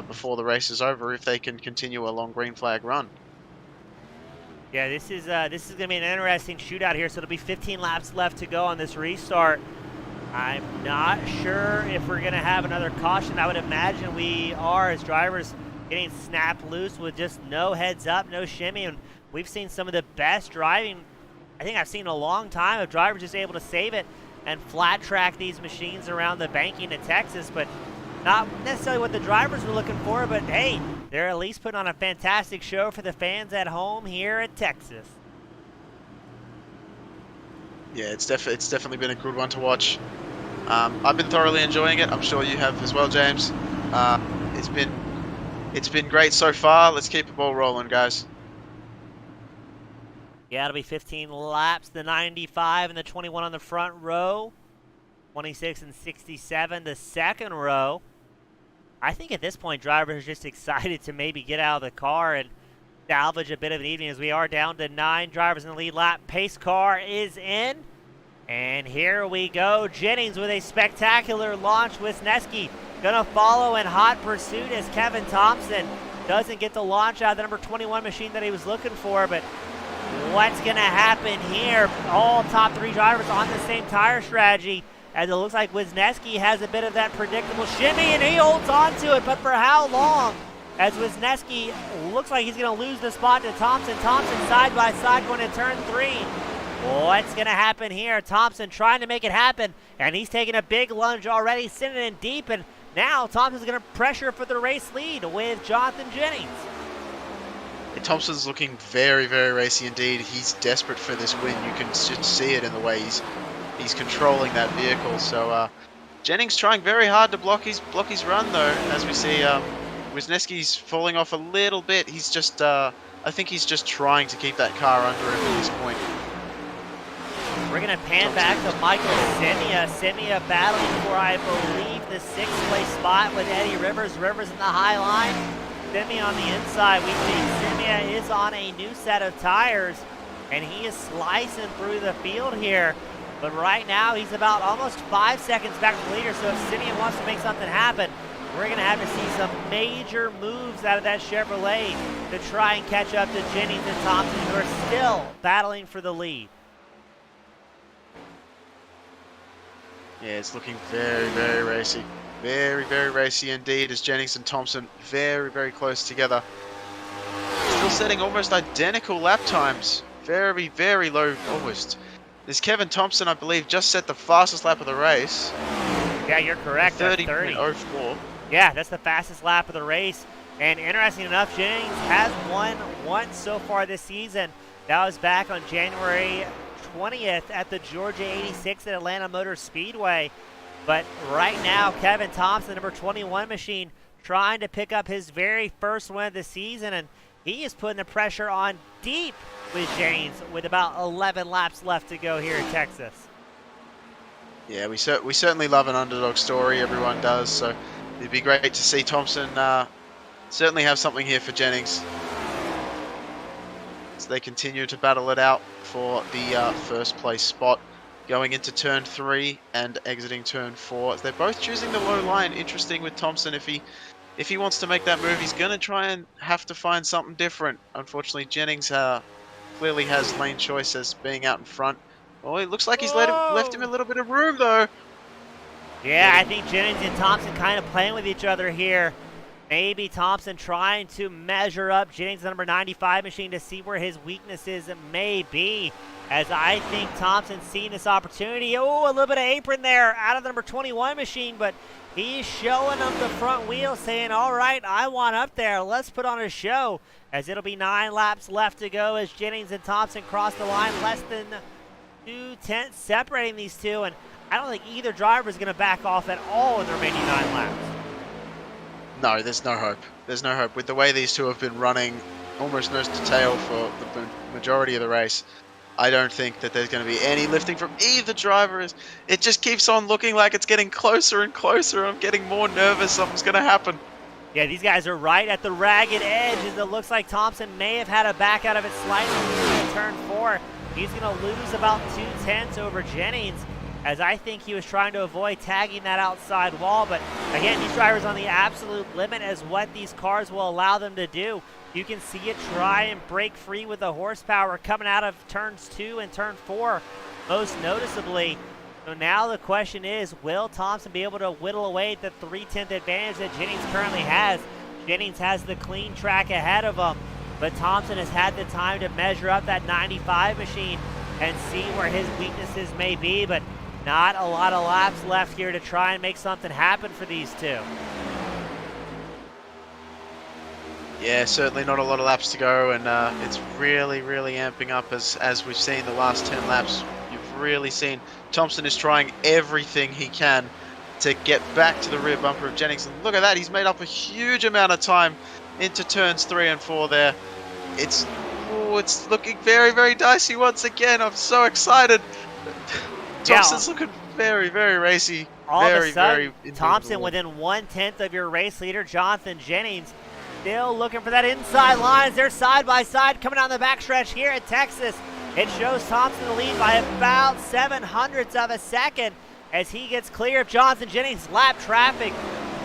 before the race is over if they can continue a long green flag run. Yeah, this is going to be an interesting shootout here. So it'll be 15 laps left to go on this restart. I'm not sure if we're going to have another caution. I would imagine we are, as drivers getting snapped loose with just no heads up, no shimmy. And we've seen some of the best driving I think I've seen in a long time of drivers just able to save it and flat track these machines around the banking at Texas. But not necessarily what the drivers were looking for, but hey, they're at least putting on a fantastic show for the fans at home here at Texas. Yeah, it's definitely been a good one to watch. I've been thoroughly enjoying it. I'm sure you have as well, James. It's been great so far. Let's keep the ball rolling, guys. Yeah, it'll be 15 laps, the 95 and the 21 on the front row, 26 and 67 the second row. I think at this point, drivers are just excited to maybe get out of the car and salvage a bit of an evening, as we are down to 9 drivers in the lead lap. Pace car is in, and here we go. Jennings with a spectacular launch. Wisniewski gonna follow in hot pursuit as Kevin Thompson doesn't get the launch out of the number 21 machine that he was looking for. But what's gonna happen here? All top 3 drivers on the same tire strategy, as it looks like Wisniewski has a bit of that predictable shimmy, and he holds on to it, but for how long? As Wisniewski looks like he's going to lose the spot to Thompson. Thompson side by side going to turn 3. What's going to happen here? Thompson trying to make it happen, and he's taking a big lunge already, sending in deep, and now Thompson's going to pressure for the race lead with Jonathan Jennings. Thompson's looking very, very racy indeed. He's desperate for this win. You can just see it in the way he's controlling that vehicle. So Jennings trying very hard to block his run, though, as we see Wisniewski's falling off a little bit. He's just, I think he's just trying to keep that car under him at this point. We're going to pan back to Michael Semia. Semia battling for, I believe, the 6th place spot with Eddie Rivers. Rivers in the high line. Semia on the inside. We see Semia is on a new set of tires, and he is slicing through the field here. But right now, he's about almost 5 seconds back from the leader, so if Semia wants to make something happen, we're going to have to see some major moves out of that Chevrolet to try and catch up to Jennings and Thompson, who are still battling for the lead. Yeah, it's looking very, very racy. Very, very racy indeed, as Jennings and Thompson very, very close together. Still setting almost identical lap times. Very, very low almost. This Kevin Thompson, I believe, just set the fastest lap of the race. Yeah, you're correct. 30.04. Yeah, that's the fastest lap of the race. And interesting enough, Jennings has won once so far this season. That was back on January 20th at the Georgia 86 at Atlanta Motor Speedway. But right now, Kevin Thompson, number 21 machine, trying to pick up his very first win of the season, and he is putting the pressure on deep with Jennings with about 11 laps left to go here in Texas. Yeah, we certainly love an underdog story. Everyone does. So it'd be great to see Thompson certainly have something here for Jennings. So they continue to battle it out for the first place spot, going into turn 3 and exiting turn 4. They're both choosing the low line. Interesting with Thompson. If he wants to make that move, he's going to try and have to find something different. Unfortunately, Jennings clearly has lane choice as being out in front. Oh, it looks like he's left him a little bit of room, though. Yeah, I think Jennings and Thompson kind of playing with each other here. Maybe Thompson trying to measure up Jennings' number 95 machine to see where his weaknesses may be. As I think Thompson's seen this opportunity. Oh, a little bit of apron there out of the number 21 machine, but he's showing them the front wheel, saying, all right, I want up there. Let's put on a show, as it'll be 9 laps left to go as Jennings and Thompson cross the line. Less than 2/10 separating these two, and I don't think either driver is going to back off at all in the remaining 9 laps. No, there's no hope. There's no hope. With the way these two have been running almost nose to tail for the majority of the race, I don't think that there's going to be any lifting from either driver. It just keeps on looking like it's getting closer and closer. I'm getting more nervous. Something's going to happen. Yeah, these guys are right at the ragged edge, as it looks like Thompson may have had a back out of it slightly in turn 4. He's going to lose about 2/10 over Jennings, as I think he was trying to avoid tagging that outside wall. But again, these drivers on the absolute limit as what these cars will allow them to do. You can see it try and break free with the horsepower coming out of turns 2 and turn 4, most noticeably. So now the question is, will Thompson be able to whittle away at the 3/10 advantage that Jennings currently has? Jennings has the clean track ahead of him, but Thompson has had the time to measure up that 95 machine and see where his weaknesses may be, but not a lot of laps left here to try and make something happen for these two. Yeah, certainly not a lot of laps to go, and it's really, really amping up as we've seen the last 10 laps. You've really seen Thompson is trying everything he can to get back to the rear bumper of Jennings. And look at that, he's made up a huge amount of time into turns 3 and 4 there. It's looking very, very dicey once again. I'm so excited. Thompson's looking very, very racy. All of a sudden, Thompson within 1/10 of your race leader, Jonathan Jennings. Still looking for that inside line. They're side by side coming down the backstretch here at Texas. It shows Thompson the lead by about 0.07 of a second as he gets clear of Jonathan Jennings. Lap traffic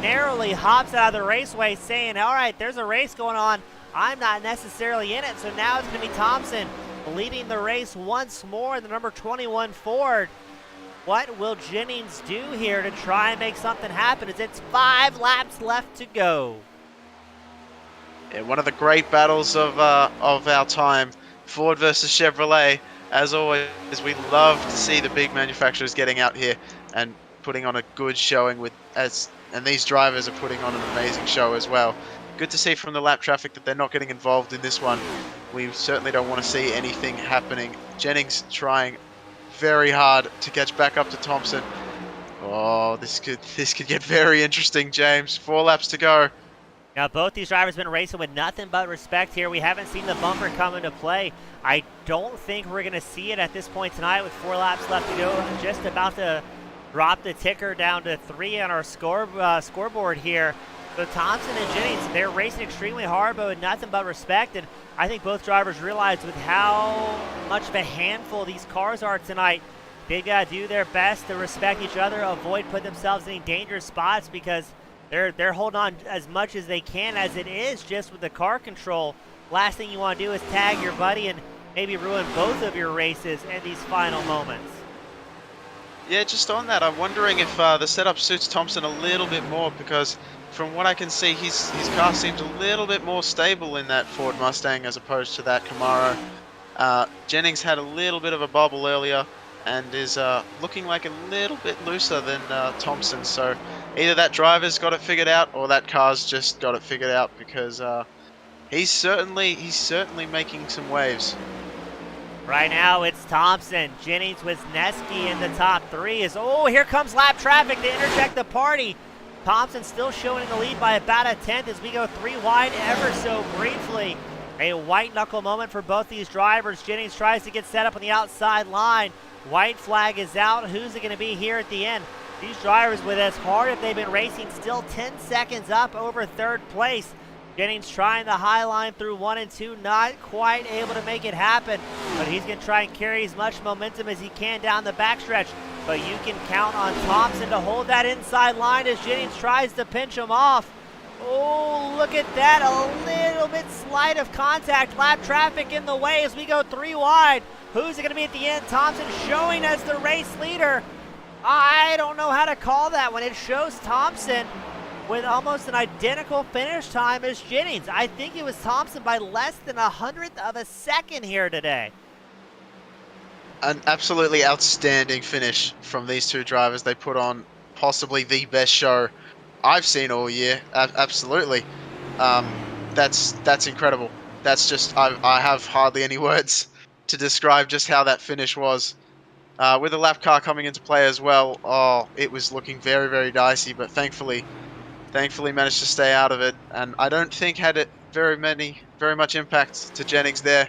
narrowly hops out of the raceway, saying, all right, there's a race going on. I'm not necessarily in it. So now it's going to be Thompson leading the race once more in the number 21 Ford. What will Jennings do here to try and make something happen, as it's 5 laps left to go? Yeah, one of the great battles of our time, Ford versus Chevrolet. As always, we love to see the big manufacturers getting out here and putting on a good showing and these drivers are putting on an amazing show as well. Good to see from the lap traffic that they're not getting involved in this one. We certainly don't want to see anything happening. Jennings trying very hard to catch back up to Thompson. Oh, this could get very interesting, James. 4 laps to go. Now, both these drivers have been racing with nothing but respect here. We haven't seen the bumper come into play. I don't think we're going to see it at this point tonight with 4 laps left to go. Just about to drop the ticker down to 3 on our scoreboard here. So Thompson and Jennings, they're racing extremely hard, but with nothing but respect. And I think both drivers realize with how much of a handful these cars are tonight, they've got to do their best to respect each other, avoid putting themselves in dangerous spots, because They're holding on as much as they can as it is just with the car control. Last thing you want to do is tag your buddy and maybe ruin both of your races in these final moments. Yeah, just on that, I'm wondering if the setup suits Thompson a little bit more because from what I can see, his car seems a little bit more stable in that Ford Mustang as opposed to that Camaro. Jennings had a little bit of a bobble earlier and is looking like a little bit looser than Thompson. So either that driver's got it figured out or that car's just got it figured out because he's certainly making some waves. Right now it's Thompson, Jennings, Wisniewski in the top three. Here comes lap traffic to interject the party. Thompson still showing the lead by about a tenth as we go 3 wide ever so briefly. A white knuckle moment for both these drivers. Jennings tries to get set up on the outside line. White flag is out. Who's it going to be here at the end? These drivers, with as hard as they've been racing, still 10 seconds up over third place. Jennings trying the high line through 1 and 2, not quite able to make it happen, but he's going to try and carry as much momentum as he can down the backstretch. But you can count on Thompson to hold that inside line as Jennings tries to pinch him off. Oh, look at that, a little bit slight of contact. Lap traffic in the way as we go 3 wide. Who's it going to be at the end? Thompson showing as the race leader. I don't know how to call that one. It shows Thompson with almost an identical finish time as Jennings. I think it was Thompson by less than 100th of a second here today. An absolutely outstanding finish from these two drivers. They put on possibly the best show I've seen all year. Absolutely. That's incredible. That's just, I have hardly any words to describe just how that finish was. With the lap car coming into play as well, it was looking very, very dicey, but thankfully managed to stay out of it, and I don't think had it very much impact to Jennings there.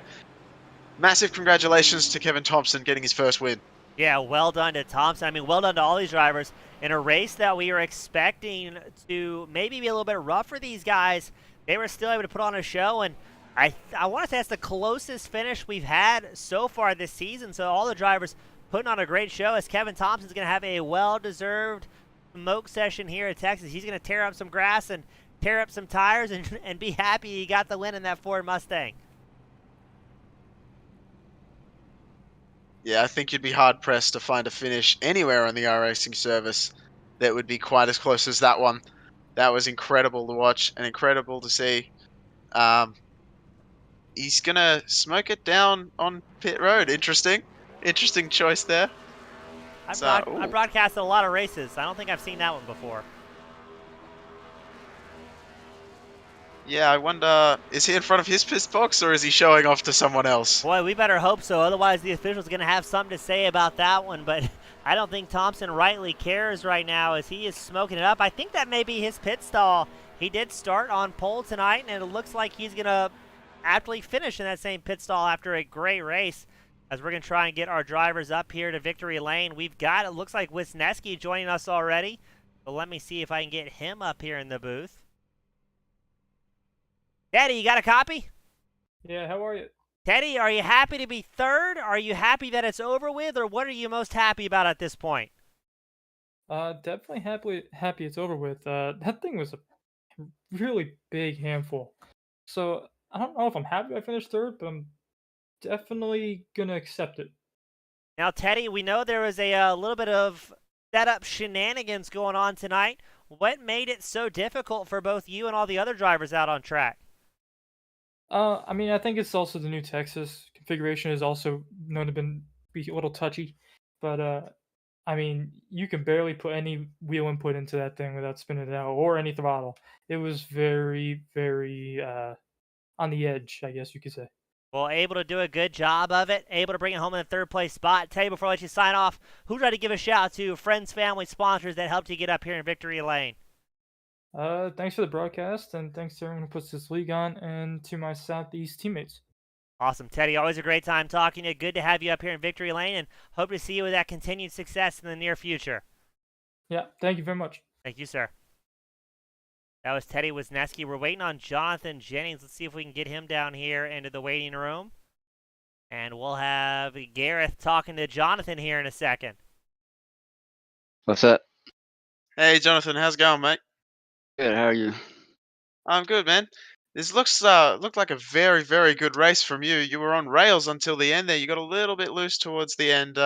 Massive congratulations to Kevin Thompson getting his first win. Yeah, well done to Thompson. I mean, well done to all these drivers in a race that we were expecting to maybe be a little bit rough for these guys. They were still able to put on a show, and I want to say that's the closest finish we've had so far this season. So all the drivers putting on a great show as Kevin Thompson's going to have a well-deserved smoke session here at Texas. He's going to tear up some grass and tear up some tires and be happy he got the win in that Ford Mustang. Yeah, I think you'd be hard-pressed to find a finish anywhere on the iRacing service that would be quite as close as that one. That was incredible to watch and incredible to see. He's going to smoke it down on pit road. Interesting choice there. I broadcasted a lot of races. I don't think I've seen that one before. Yeah, I wonder, is he in front of his piss box or is he showing off to someone else? Boy, we better hope so. Otherwise, the official's going to have something to say about that one. But I don't think Thompson rightly cares right now as he is smoking it up. I think that may be his pit stall. He did start on pole tonight, and it looks like he's going to aptly finish in that same pit stall after a great race. As we're going to try and get our drivers up here to victory lane. We've got, it looks like Wisniewski joining us already. So let me see if I can get him up here in the booth. Teddy, you got a copy? Yeah, how are you? Teddy, are you happy to be third? Are you happy that it's over with? Or what are you most happy about at this point? Definitely happy it's over with. That thing was a really big handful. So I don't know if I'm happy I finished third, but I'm definitely gonna accept it. Now, Teddy, we know there was a little bit of setup shenanigans going on tonight. What made it so difficult for both you and all the other drivers out on track? I mean, I think it's also the new Texas configuration is also known to be a little touchy, but I mean, you can barely put any wheel input into that thing without spinning it out or any throttle. It was very, very on the edge, I guess you could say. Well, able to do a good job of it, able to bring it home in the third place spot. Teddy, before I let you sign off, who'd like to give a shout out to friends, family, sponsors that helped you get up here in victory lane? Thanks for the broadcast, and thanks to everyone who puts this league on, and to my Southeast teammates. Awesome, Teddy. Always a great time talking to you. Good to have you up here in victory lane, and hope to see you with that continued success in the near future. Yeah, thank you very much. Thank you, sir. That was Teddy Wisniewski. We're waiting on Jonathan Jennings. Let's see if we can get him down here into the waiting room. And we'll have Gareth talking to Jonathan here in a second. What's up? Hey, Jonathan, how's it going, mate? Good, how are you? I'm good, man. This looked like a very, very good race from you. You were on rails until the end there. You got a little bit loose towards the end.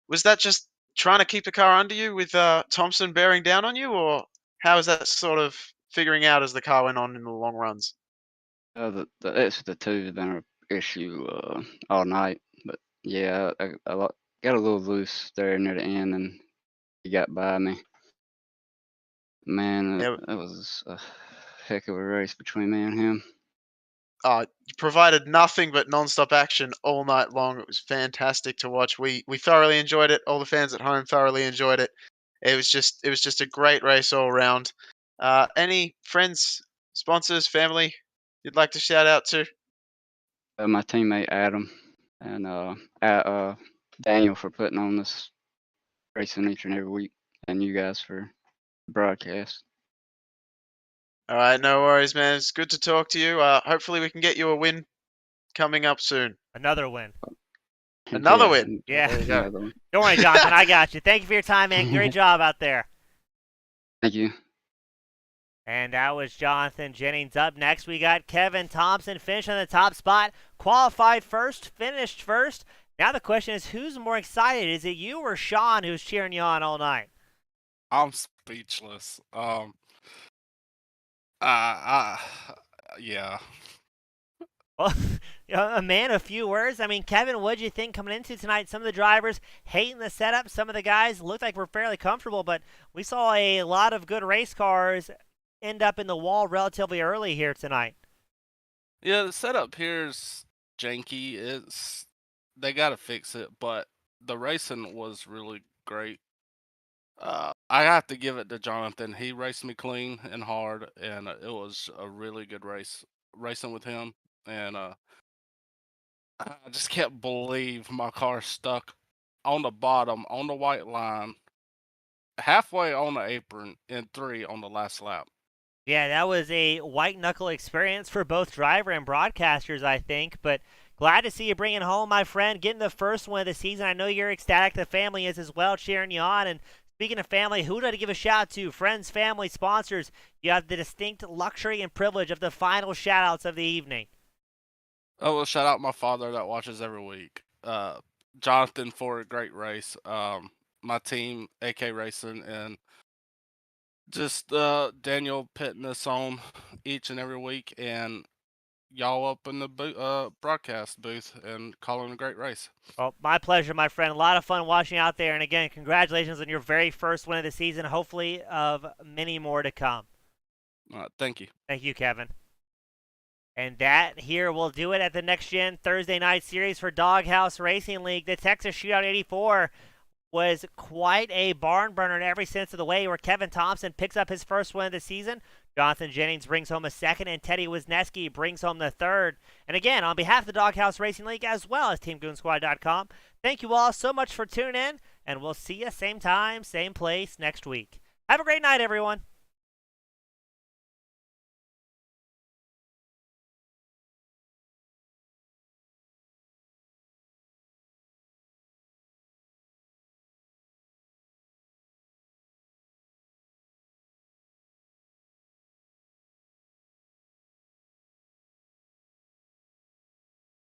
Was that just trying to keep the car under you with Thompson bearing down on you, or how is that sort of figuring out as the car went on in the long runs? The exit of two has been an issue all night, but yeah, got a little loose there near the end, and he got by me. Man, Yeah, that was a heck of a race between me and him. you provided nothing but non-stop action all night long. It was fantastic to watch. We thoroughly enjoyed it. All the fans at home thoroughly enjoyed it. It was just a great race all around. Any friends, sponsors, family you'd like to shout out to? My teammate Adam and Daniel for putting on this racing each and every week, and you guys for the broadcast. All right, no worries, man. It's good to talk to you. Hopefully we can get you a win coming up soon. Another win. Another win. Yeah. There you go. Another one. Don't worry, Jonathan. I got you. Thank you for your time, man. Great job out there. Thank you. And that was Jonathan Jennings. Up next, we got Kevin Thompson finished on the top spot, qualified first, finished first. Now the question is, who's more excited? Is it you or Sean who's cheering you on all night? I'm speechless. Yeah. Well, a man of few words. I mean, Kevin, what did you think coming into tonight? Some of the drivers hating the setup. Some of the guys looked like we're fairly comfortable, but we saw a lot of good race cars end up in the wall relatively early here tonight. Yeah, the setup here's janky. They gotta fix it, but the racing was really great. I have to give it to Jonathan. He raced me clean and hard, and it was a really good race racing with him. And I just can't believe my car stuck on the bottom on the white line, halfway on the apron, and 3 on the last lap. Yeah, that was a white knuckle experience for both driver and broadcasters, I think. But glad to see you bringing home, my friend, getting the first one of the season. I know you're ecstatic. The family is as well, cheering you on. And speaking of family, who do I give a shout out to? Friends, family, sponsors. You have the distinct luxury and privilege of the final shout outs of the evening. Oh, well, shout out my father that watches every week. Jonathan for a great race. My team, AK Racing, and just Daniel pitting us on each and every week, and y'all up in the broadcast booth and calling a great race. Well, my pleasure, my friend. A lot of fun watching out there. And again, congratulations on your very first win of the season, hopefully of many more to come. Thank you. Thank you, Kevin. And that here will do it at the Next Gen Thursday Night Series for Doghouse Racing League. The Texas Shootout 84 was quite a barn burner in every sense of the way, where Kevin Thompson picks up his first win of the season. Jonathan Jennings brings home a second, and Teddy Wisniewski brings home the third. And again, on behalf of the Doghouse Racing League, as well as TeamGoonSquad.com, thank you all so much for tuning in, and we'll see you same time, same place next week. Have a great night, everyone.